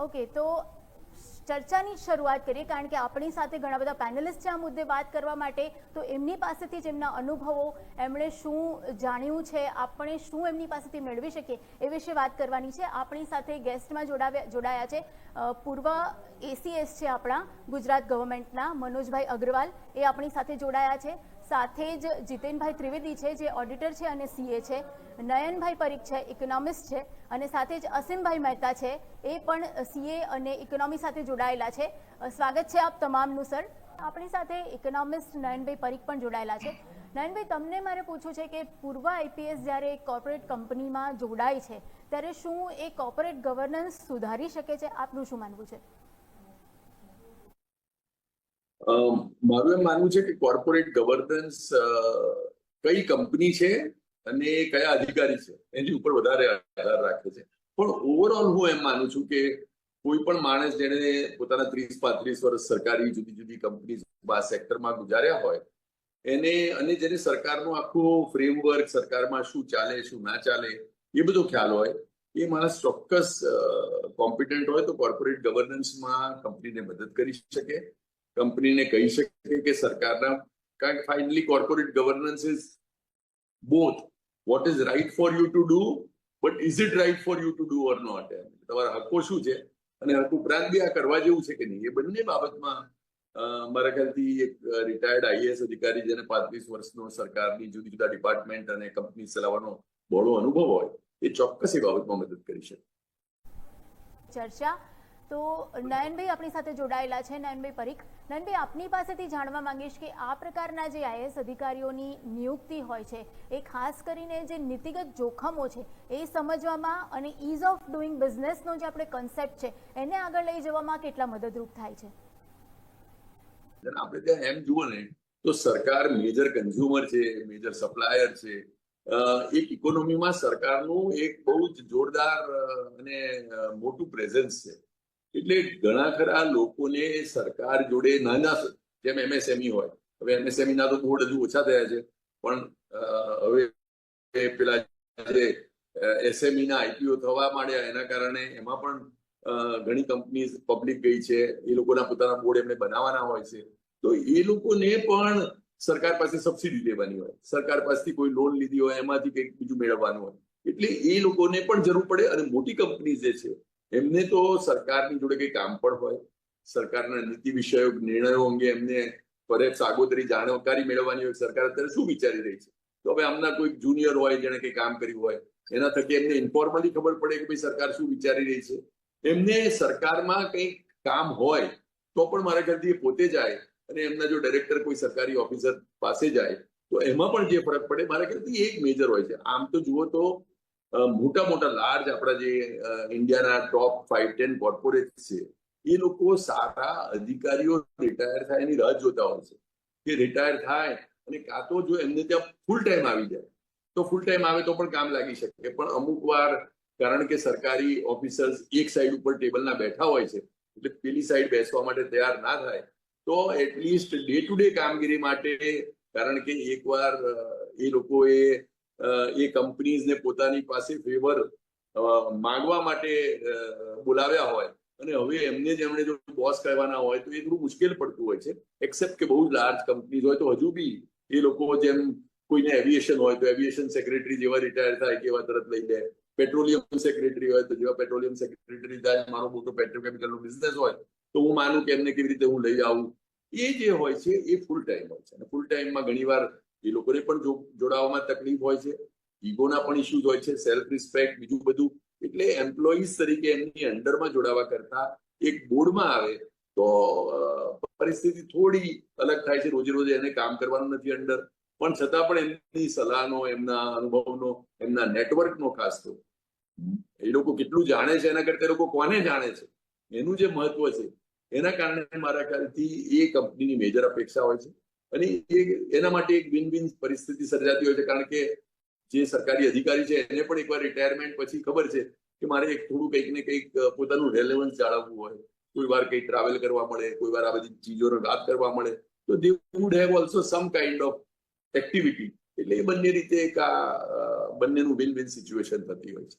Okay, તો ચર્ચાની શરૂઆત કરીએ, કારણ કે આપણી સાથે ઘણા બધા પેનલિસ્ટ છે આ મુદ્દે વાત કરવા માટે. તો એમની પાસેથી જ એમના અનુભવો, એમણે શું જાણ્યું છે, આપણે શું એમની પાસેથી મેળવી શકીએ એ વિશે વાત કરવાની છે. આપણી સાથે ગેસ્ટમાં જોડાયા છે પૂર્વ એસીએસ છે આપણા ગુજરાત ગવર્મેન્ટના મનોજભાઈ અગ્રવાલ, એ આપણી સાથે જોડાયા છે. સાથે જ જીતેનભાઈ ત્રિવેદી છે જે ઓડિટર છે અને સીએ છે. નયનભાઈ પરીખ છે, ઇકોનોમિસ્ટ છે. અને સાથે જ અસીમભાઈ મહેતા છે, એ પણ સીએ અને ઇકોનોમી સાથે જોડાયેલા છે. સ્વાગત છે આપ તમામનું સર. આપણી સાથે ઇકોનોમિસ્ટ નયનભાઈ પરીખ પણ જોડાયેલા છે. નયનભાઈ, તમને મારે પૂછવું છે કે પૂર્વ આઈપીએસ જ્યારે કોર્પોરેટ કંપનીમાં જોડાય છે ત્યારે શું એ કોર્પોરેટ ગવર્નન્સ સુધારી શકે છે? આપનું શું માનવું છે? મારું એમ માનવું છે કે કોર્પોરેટ ગવર્નન્સ કઈ કંપની છે અને કયા અધિકારી છે એની ઉપર વધારે આધાર રાખે છે. પણ ઓવરઓલ હું એમ માનું છું કે કોઈ પણ માણસ જેને પોતાના 30-35 વર્ષ સરકારી જુદી જુદી કંપની સેક્ટરમાં ગુજાર્યા હોય એને, અને જેને સરકારનું આખું ફ્રેમવર્ક, સરકારમાં શું ચાલે શું ના ચાલે એ બધો ખ્યાલ હોય, એ માણસ ચોક્કસ કોમ્પિટન્ટ હોય તો કોર્પોરેટ ગવર્નન્સમાં કંપનીને મદદ કરી શકે, કંપનીને કહી શકે કે સરકારના, કારણ કે finally corporate governance is both what is right for you to do, but is it right for you to do or not. તમારા હક્કો શું છે અને હક ઉપરાંત બી આ કરવા જેવું છે કે નહીં, એ બંને બાબતમાં મારા ખ્યાલથી એક રિટાયર્ડ આઈએએસ અધિકારી જેને 35 વર્ષનો સરકારની જુદી જુદા ડિપાર્ટમેન્ટ અને કંપની ચલાવવાનો બહોળો અનુભવ હોય એ ચોક્કસ એ બાબતમાં મદદ કરી શકે. ચર્ચા તો નયનભાઈ આપણી સાથે જોડાયેલા છે. નયનભાઈ પરીખ, નયનભાઈ આપની પાસેથી જાણવા માંગીશ કે આ પ્રકારના જે આઈએએસ અધિકારીઓની નિયુક્તિ હોય છે એ ખાસ કરીને જે નીતિગત જોખમો છે એ સમજવામાં અને ઇઝ ઓફ ડુઈંગ બિઝનેસનો જે આપણે કન્સેપ્ટ છે એને આગળ લઈ જવામાં કેટલા મદદરૂપ થાય છે? આપણે ત્યાં એમ જુઓ ને તો સરકાર મેજર કન્ઝ્યુમર છે, મેજર સપ્લાયર છે. એક ઇકોનોમીમાં સરકારનું એક બહુ જ જોરદાર અને મોટું પ્રેઝન્સ છે. એટલે ઘણા ખરા લોકોને સરકાર જોડે નાના, જેમ એમએસએમઈ હોય, હવે એમએસએમઈ ના તો બોર્ડ હજુ ઓછા થયા છે, પણ હવે પેલા જે એસએમઈ ના આઈપીઓ થવા માંડ્યા એના કારણે એમાં પણ ઘણી કંપની પબ્લિક ગઈ છે, એ લોકોના પોતાના બોર્ડ એમને બનાવવાના હોય છે. તો એ લોકોને પણ સરકાર પાસે સબસિડી લેવાની હોય, સરકાર પાસેથી કોઈ લોન લીધી હોય એમાંથી કંઈક બીજું મેળવવાનું હોય, એટલે એ લોકોને પણ જરૂર પડે. અને મોટી કંપની જે છે એમને તો સરકારની જોડે કંઈ કામ પણ હોય, સરકારના નીતિ વિષયક નિર્ણયો અંગે એમને પરેશ આગોતરી જાણકારી મેળવવાની હોય, સરકાર અત્યારે શું વિચારી રહી છે. તો હવે આમના કોઈ જુનિયર હોય જેને કંઈ કામ કર્યું હોય એના થકી એમને ઇન્ફોર્મલી ખબર પડે કે ભાઈ સરકાર શું વિચારી રહી છે. એમને સરકારમાં કંઈક કામ હોય તો પણ મારા ખ્યાલથી એ પોતે જાય અને એમના જો ડાયરેક્ટર કોઈ સરકારી ઓફિસર પાસે જાય તો એમાં પણ જે ફરક પડે મારા ખ્યાલથી એક મેજર હોય છે. આમ તો જુઓ તો મોટા મોટા લાર્જ આપણા જે ઇન્ડિયાના ટોપ 5-10 કોર્પોરેટ છે એ લોકો સારા અધિકારીઓ રિટાયર થાય એની રાહ જોતા હોય છે કે રિટાયર થાય અને કાં તો જો એમને ત્યાં ફૂલ ટાઈમ આવી જાય તો ફૂલ ટાઈમ આવે તો પણ કામ લાગી શકે. પણ અમુક વાર કારણ કે સરકારી ઓફિસર્સ એક સાઈડ ઉપર ટેબલના બેઠા હોય છે એટલે પેલી સાઈડ બેસવા માટે તૈયાર ના થાય તો એટલીસ્ટ ડે ટુ ડે કામગીરી માટે, કારણ કે એકવાર એ લોકોએ એ કંપનીઝને પોતાની પાસે ફેવર માંગવા માટે બોલાવ્યા હોય અને હવે એમને જ એમણે જો બોસ કહેવાના હોય તો એ થોડું મુશ્કેલ પડતું હોય છે. એક્સેપ્ટ કે બહુ જ લાર્જ કંપનીઝ હોય તો હજુ બી એ લોકો જેમ કોઈને એવિએશન હોય તો એવિએશન સેક્રેટરી જેવા રિટાયર થાય કે એવા તરત લઈ લે, પેટ્રોલિયમ સેક્રેટરી હોય તો જેવા પેટ્રોલિયમ સેક્રેટરી થાય, મારો મોટો પેટ્રોકેમિકલનો બિઝનેસ હોય તો હું માનું કે એમને કેવી રીતે હું લઈ આવું. એ જે હોય છે એ ફૂલ ટાઈમ હોય છે અને ફૂલ ટાઈમમાં ઘણીવાર એ લોકોને પણ જોડાવામાં તકલીફ હોય છે, ઈગોના પણ ઇસ્યુઝ હોય છે, સેલ્ફ રિસ્પેક્ટ, બીજું બધું. એટલે એમ્પ્લોઈઝ તરીકે એમની અંડરમાં જોડાવા કરતા એક બોર્ડમાં આવે તો પરિસ્થિતિ થોડી અલગ થાય છે. રોજે રોજ એને કામ કરવાનું નથી અંડર, પણ છતાં પણ એમની સલાહનો, એમના અનુભવનો, એમના નેટવર્કનો ખાસ તો એ લોકો કેટલું જાણે છે એના કરતા એ લોકો કોને જાણે છે એનું જે મહત્વ છે એના કારણે મારા ખ્યાલથી એ કંપનીની મેજર અપેક્ષા હોય છે. અને એના માટે એક વિન વિન પરિસ્થિતિ સર્જાતી હોય છે, કારણ કે જે સરકારી અધિકારી છે એને પણ એકવાર રિટાયરમેન્ટ પછી ખબર છે કે મારે એક થોડું કંઈક ને કંઈક પોતાનું રેલેવન્સ જાળવવું હોય, કોઈ વાર કંઈક ટ્રાવેલ કરવા મળે, કોઈ વાર આ બધી ચીજોનો લાભ કરવા મળે તો દે would have also sum kind of activity. એટલે એ બંને રીતે એક બંનેનું વિન વિન સિચ્યુએશન થતી હોય છે.